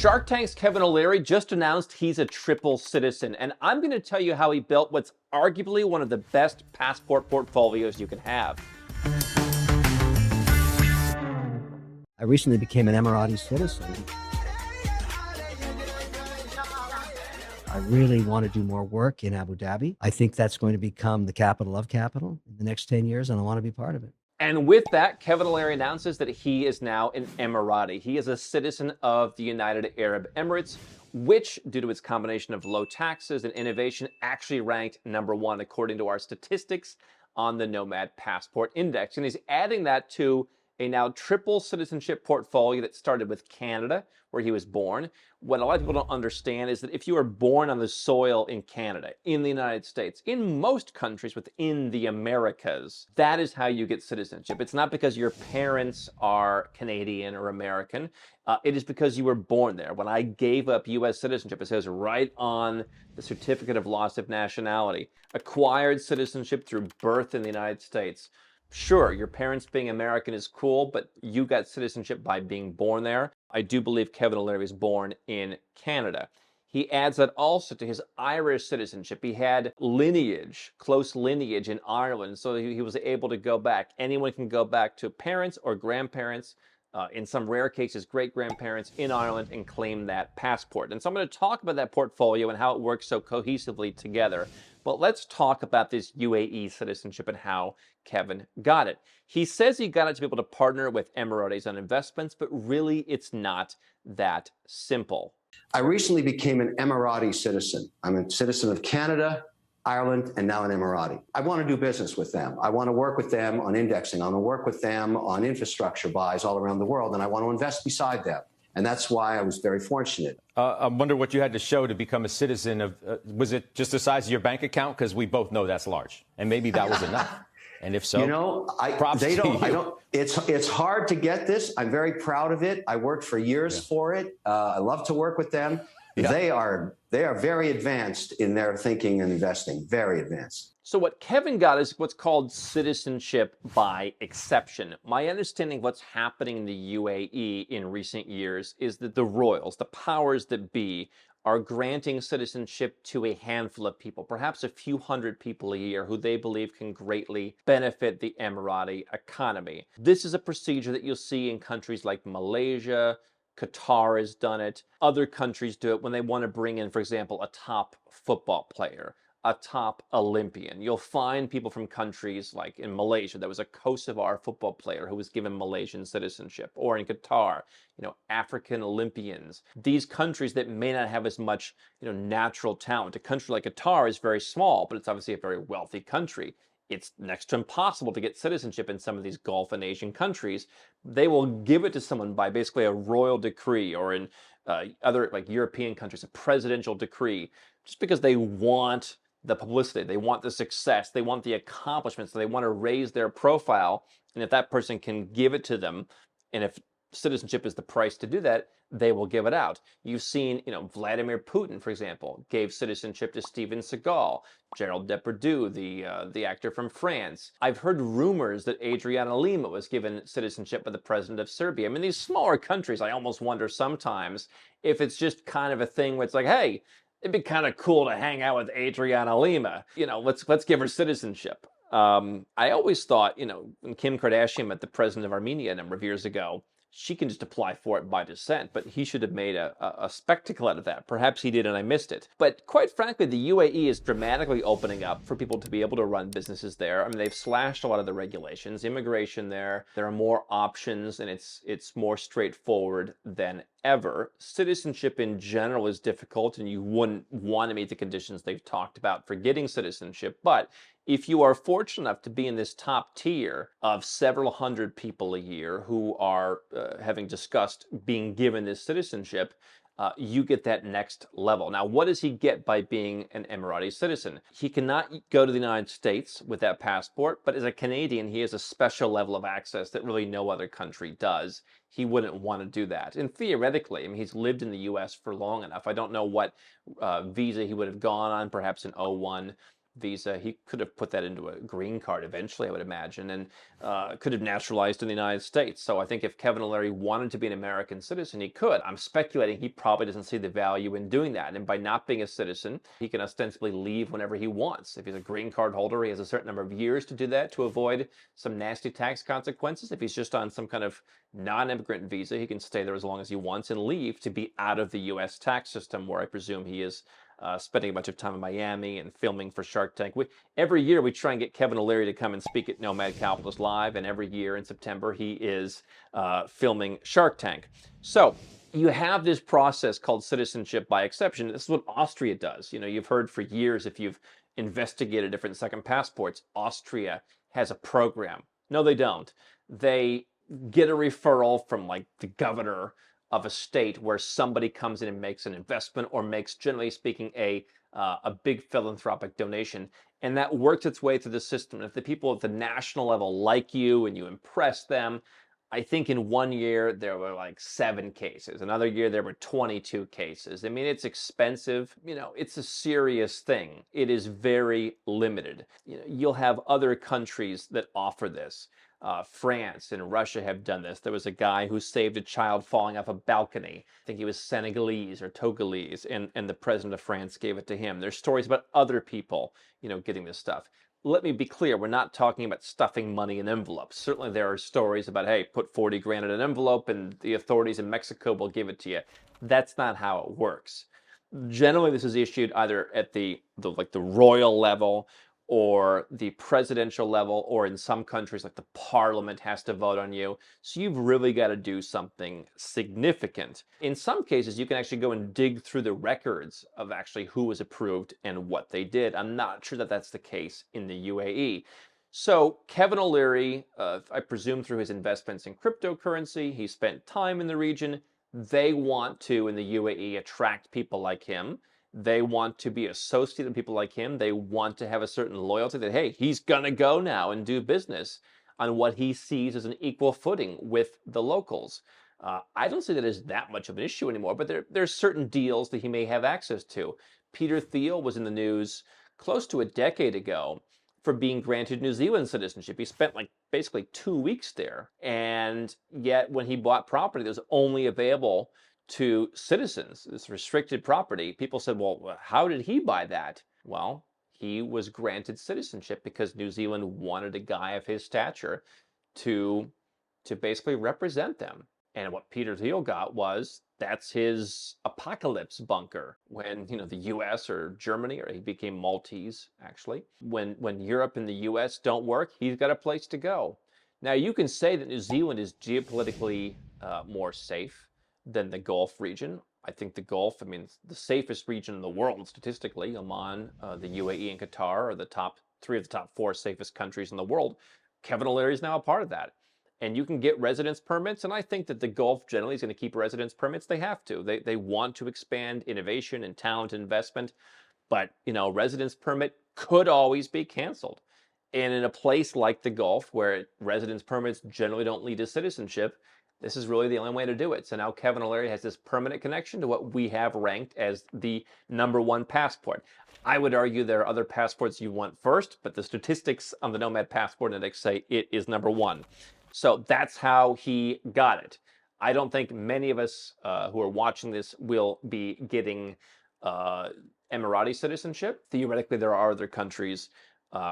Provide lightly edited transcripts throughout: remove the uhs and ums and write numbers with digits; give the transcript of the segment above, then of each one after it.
Shark Tank's Kevin O'Leary just announced he's a triple citizen, and I'm going to tell you how he built what's arguably one of the best passport portfolios you can have. I recently became an Emirati citizen. I really want to do more work in Abu Dhabi. I think that's going to become the capital of capital in the next 10 years, and I want to be part of it. And with that, Kevin O'Leary announces that he is now an Emirati. He is a citizen of the United Arab Emirates, which, due to its combination of low taxes and innovation, actually ranked #1 according to our statistics on the Nomad Passport Index. And he's adding that to a now triple citizenship portfolio that started with Canada, where he was born. What a lot of people don't understand is that if you are born on the soil in Canada, in the United States, in most countries within the Americas, that is how you get citizenship. It's not because your parents are Canadian or American. It is because you were born there. When I gave up U.S. citizenship, it says right on the certificate of loss of nationality, acquired citizenship through birth in the United States. Sure, your parents being American is cool, but you got citizenship by being born there. I do believe Kevin O'Leary was born in Canada. He adds that also to his Irish citizenship. He had lineage, close lineage in Ireland, so he was able to go back. Anyone can go back to parents or grandparents, in some rare cases, great-grandparents in Ireland, and claim that passport. And so I'm going to talk about that portfolio and how it works so cohesively together. But let's talk about this UAE citizenship and how Kevin got it. He says he got it to be able to partner with Emiratis on investments, but really it's not that simple. I recently became an Emirati citizen. I'm a citizen of Canada, Ireland, and now an Emirati. I want to do business with them. I want to work with them on indexing. I want to work with them on infrastructure buys all around the world, and I want to invest beside them. And that's why I was very fortunate. I wonder what you had to show to become a citizen of, was it just the size of your bank account? Because we both know that's large. And maybe that was enough. And if so, you know, it's hard to get this. I'm very proud of it. I worked for years for it. I love to work with them. Yeah. They are very advanced in their thinking and investing, very advanced. So what Kevin got is what's called citizenship by exception. My understanding of what's happening in the UAE in recent years is that the royals, the powers that be, are granting citizenship to a handful of people, perhaps a few hundred people a year, who they believe can greatly benefit the Emirati economy. This is a procedure that you'll see in countries like Malaysia. Qatar has done it. Other countries do it when they want to bring in, for example, a top football player, a top Olympian. You'll find people from countries like in Malaysia, there was a Kosovar football player who was given Malaysian citizenship, or in Qatar, African Olympians. These countries that may not have as much, natural talent. A country like Qatar is very small, but it's obviously a very wealthy country. It's next to impossible to get citizenship in some of these Gulf and Asian countries. They will give it to someone by basically a royal decree, or in other like European countries, a presidential decree, just because they want the publicity, they want the success, they want the accomplishments, they want to raise their profile. And if that person can give it to them, and if citizenship is the price to do that, they will give it out. You've seen, Vladimir Putin, for example, gave citizenship to Steven Seagal, Gerald Depardieu, the actor from France. I've heard rumors that Adriana Lima was given citizenship by the president of Serbia. I mean, these smaller countries, I almost wonder sometimes if it's just kind of a thing where it's like, hey, it'd be kind of cool to hang out with Adriana Lima. Let's give her citizenship. I always thought, when Kim Kardashian met the president of Armenia a number of years ago, she can just apply for it by descent, but he should have made a spectacle out of that. Perhaps he did and I missed it. But quite frankly, the UAE is dramatically opening up for people to be able to run businesses there. I mean, they've slashed a lot of the regulations, immigration there. There are more options, and it's more straightforward than ever. Citizenship in general is difficult, and you wouldn't want to meet the conditions they've talked about for getting citizenship. But if you are fortunate enough to be in this top tier of several hundred people a year who are having discussed being given this citizenship, you get that next level. Now, what does he get by being an Emirati citizen? He cannot go to the United States with that passport, but as a Canadian, he has a special level of access that really no other country does. He wouldn't want to do that. And theoretically, I mean, he's lived in the U.S. for long enough. I don't know what visa he would have gone on, perhaps an O1. visa. He could have put that into a green card eventually, I would imagine, and could have naturalized in the United States. So I think if Kevin O'Leary wanted to be an American citizen, he could. I'm speculating he probably doesn't see the value in doing that. And by not being a citizen, he can ostensibly leave whenever he wants. If he's a green card holder, he has a certain number of years to do that to avoid some nasty tax consequences. If he's just on some kind of non-immigrant visa, he can stay there as long as he wants and leave to be out of the U.S. tax system, where I presume he is spending a bunch of time in Miami and filming for Shark Tank. Every year we try and get Kevin O'Leary to come and speak at Nomad Capitalist Live, and every year in September he is filming Shark Tank. So you have this process called citizenship by exception. This is what Austria does. You know, you've heard for years, if you've investigated different second passports, Austria has a program. No, they don't. They get a referral from like the governor of a state where somebody comes in and makes an investment or makes, generally speaking, a big philanthropic donation, and that works its way through the system. And if the people at the national level like you and you impress them, I think in one year there were like 7 cases. Another year there were 22 cases. I mean, it's expensive. You know, it's a serious thing. It is very limited. You know, you'll have other countries that offer this. France and Russia have done this. There was a guy who saved a child falling off a balcony. I think he was Senegalese or Togolese, and the president of France gave it to him. There's stories about other people, you know, getting this stuff. Let me be clear, we're not talking about stuffing money in envelopes. Certainly there are stories about, hey, put 40 grand in an envelope and the authorities in Mexico will give it to you. That's not how it works. Generally, this is issued either at the royal level or the presidential level, or in some countries like the parliament has to vote on you. So you've really got to do something significant. In some cases, you can actually go and dig through the records of actually who was approved and what they did. I'm not sure that that's the case in the UAE. So Kevin O'Leary, I presume through his investments in cryptocurrency, he spent time in the region. They want to, in the UAE, attract people like him. They want to be associated with people like him. They want to have a certain loyalty that, hey, he's going to go now and do business on what he sees as an equal footing with the locals. I don't see that as that much of an issue anymore, but there's certain deals that he may have access to. Peter Thiel was in the news close to a decade ago for being granted New Zealand citizenship. He spent like basically 2 weeks there. And yet when he bought property that was only available to citizens, this restricted property, people said, well, how did he buy that? Well, he was granted citizenship because New Zealand wanted a guy of his stature to basically represent them. And what Peter Thiel got was, that's his apocalypse bunker. When, you know, the US or Germany, or he became Maltese actually, when Europe and the US don't work, he's got a place to go. Now you can say that New Zealand is geopolitically more safe than the Gulf region. I think the Gulf, I mean, the safest region in the world statistically. Oman, the UAE, and Qatar are the top 3 of the top 4 safest countries in the world. Kevin O'Leary is now a part of that. And you can get residence permits, and I think that the Gulf generally is going to keep residence permits. They have to. They want to expand innovation and talent investment, but, you know, residence permit could always be canceled. And in a place like the Gulf, where residence permits generally don't lead to citizenship, this is really the only way to do it. So now Kevin O'Leary has this permanent connection to what we have ranked as the #1 passport. I would argue there are other passports you want first, but the statistics on the Nomad Passport Index say it is #1. So that's how he got it. I don't think many of us who are watching this will be getting Emirati citizenship. Theoretically, there are other countries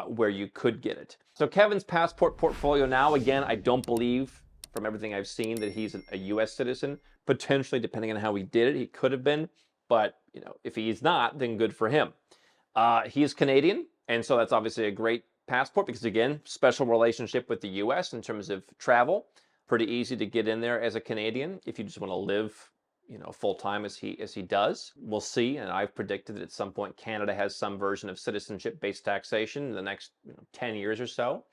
where you could get it. So Kevin's passport portfolio now, again, I don't believe from everything I've seen that he's a US citizen. Potentially, depending on how he did it, he could have been. But, you know, if he's not, then good for him. He is Canadian, and so that's obviously a great passport because, again, special relationship with the US in terms of travel. Pretty easy to get in there as a Canadian if you just want to live, you know, full time as he does. We'll see, and I've predicted that at some point Canada has some version of citizenship-based taxation in the next 10 years or so.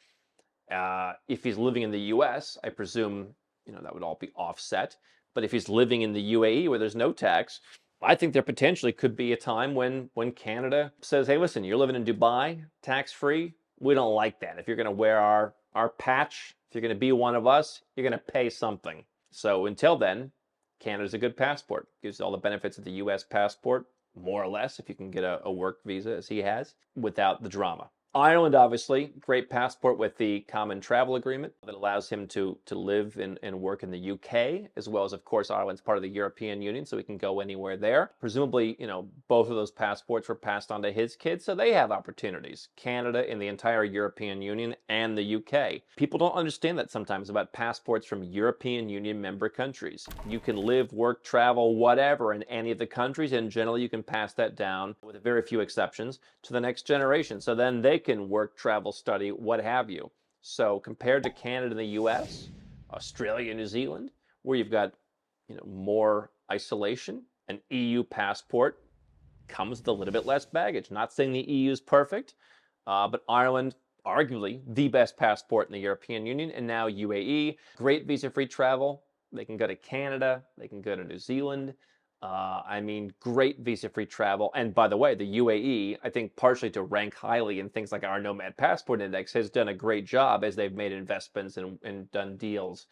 If he's living in the US, I presume, you know, that would all be offset. But if he's living in the UAE where there's no tax, I think there potentially could be a time when Canada says, hey, listen, you're living in Dubai, tax-free. We don't like that. If you're going to wear our patch, if you're going to be one of us, you're going to pay something. So until then, Canada's a good passport. Gives all the benefits of the US passport more or less, if you can get a work visa as he has, without the drama. Ireland, obviously, great passport with the common travel agreement that allows him to live and work in the UK, as well as, of course, Ireland's part of the European Union, so he can go anywhere there. Presumably, both of those passports were passed on to his kids, so they have opportunities. Canada and the entire European Union and the UK. People don't understand that sometimes about passports from European Union member countries. You can live, work, travel, whatever in any of the countries, and generally you can pass that down, with very few exceptions, to the next generation. So then they can work, travel, study, what have you. So compared to Canada and the US, Australia, New Zealand, where you've got more isolation, an EU passport comes with a little bit less baggage. Not saying the EU is perfect, but Ireland, arguably the best passport in the European Union, and now UAE, great visa-free travel. They can go to Canada, they can go to New Zealand. Great visa-free travel. And by the way, the UAE, I think partially to rank highly in things like our Nomad Passport Index, has done a great job as they've made investments and done deals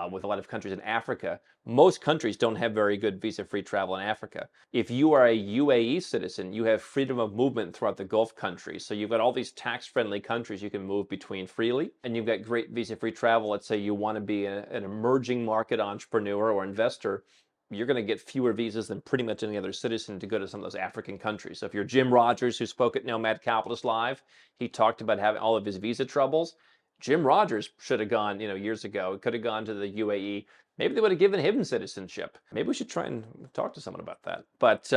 with a lot of countries in Africa. Most countries don't have very good visa-free travel in Africa. If you are a UAE citizen, you have freedom of movement throughout the Gulf countries. So you've got all these tax-friendly countries you can move between freely, and you've got great visa-free travel. Let's say you want to be an emerging market entrepreneur or investor. You're going to get fewer visas than pretty much any other citizen to go to some of those African countries. So if you're Jim Rogers, who spoke at Nomad Capitalist Live, he talked about having all of his visa troubles. Jim Rogers should have gone, years ago. Could have gone to the UAE. Maybe they would have given him citizenship. Maybe we should try and talk to someone about that. But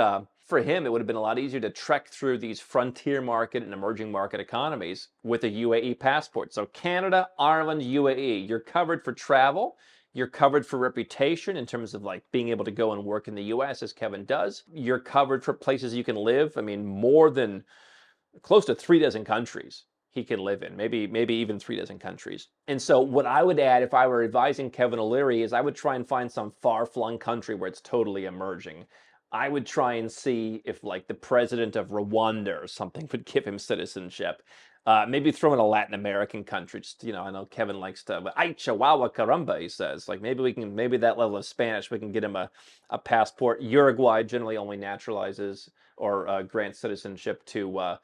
for him, it would have been a lot easier to trek through these frontier market and emerging market economies with a UAE passport. So Canada, Ireland, UAE, you're covered for travel. You're covered for reputation in terms of being able to go and work in the US, as Kevin does. You're covered for places you can live. More than close to 36 countries he can live in, maybe even 36 countries. And so what I would add if I were advising Kevin O'Leary is I would try and find some far-flung country where it's totally emerging. I would try and see if the president of Rwanda or something would give him citizenship. Maybe throw in a Latin American country. Just, I know Kevin likes to, ay, chihuahua caramba, he says. Maybe that level of Spanish, we can get him a passport. Uruguay generally only naturalizes or grants citizenship to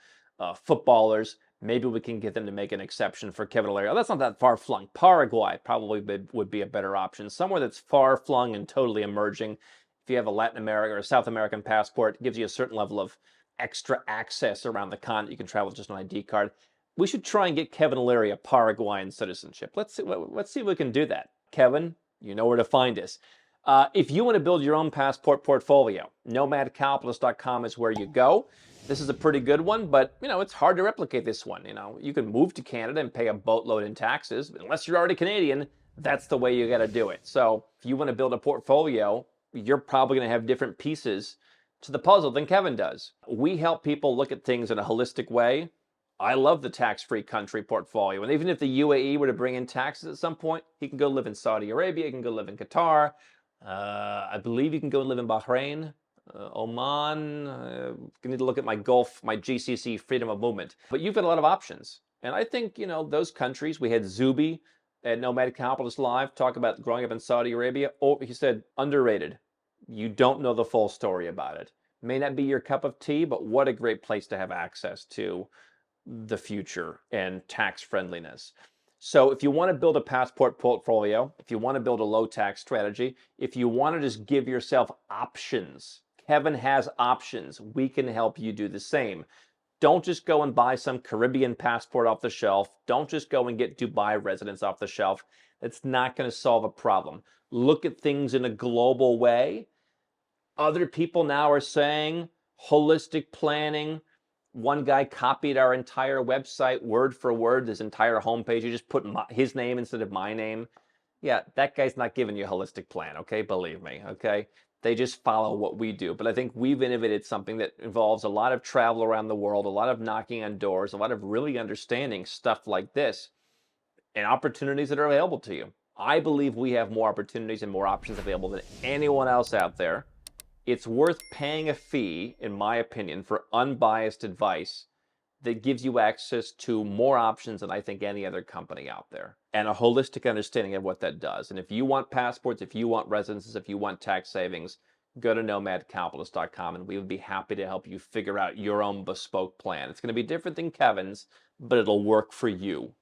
footballers. Maybe we can get them to make an exception for Kevin O'Leary. Oh, that's not that far-flung. Paraguay probably would be a better option. Somewhere that's far-flung and totally emerging. If you have a Latin American or a South American passport, it gives you a certain level of extra access around the continent. You can travel with just an ID card. We should try and get Kevin O'Leary a Paraguayan citizenship. Let's see if we can do that. Kevin, you know where to find us. If you want to build your own passport portfolio, nomadcapitalist.com is where you go. This is a pretty good one, but it's hard to replicate this one. You can move to Canada and pay a boatload in taxes, but unless you're already Canadian, that's the way you got to do it. So if you want to build a portfolio, you're probably going to have different pieces to the puzzle than Kevin does. We help people look at things in a holistic way. I love the tax-free country portfolio. And even if the UAE were to bring in taxes at some point, he can go live in Saudi Arabia, he can go live in Qatar. I believe you can go live in Bahrain, Oman. I need to look at my Gulf, my GCC freedom of movement. But you've got a lot of options. And I think, those countries, we had Zuby at Nomad Capitalist Live talk about growing up in Saudi Arabia. Oh, he said, underrated. You don't know the full story about it. May not be your cup of tea, but what a great place to have access to the future and tax friendliness. So if you want to build a passport portfolio, if you want to build a low tax strategy, if you want to just give yourself options, Kevin has options. We can help you do the same. Don't just go and buy some Caribbean passport off the shelf. Don't just go and get Dubai residence off the shelf. That's not going to solve a problem. Look at things in a global way. Other people now are saying holistic planning. One guy copied our entire website word for word, his entire homepage. You just put his name instead of my name. Yeah, that guy's not giving you a holistic plan, okay? Believe me, okay? They just follow what we do. But I think we've innovated something that involves a lot of travel around the world, a lot of knocking on doors, a lot of really understanding stuff like this and opportunities that are available to you. I believe we have more opportunities and more options available than anyone else out there. It's worth paying a fee, in my opinion, for unbiased advice that gives you access to more options than I think any other company out there, and a holistic understanding of what that does. And if you want passports, if you want residences, if you want tax savings, go to nomadcapitalist.com and we would be happy to help you figure out your own bespoke plan. It's going to be different than Kevin's, but it'll work for you.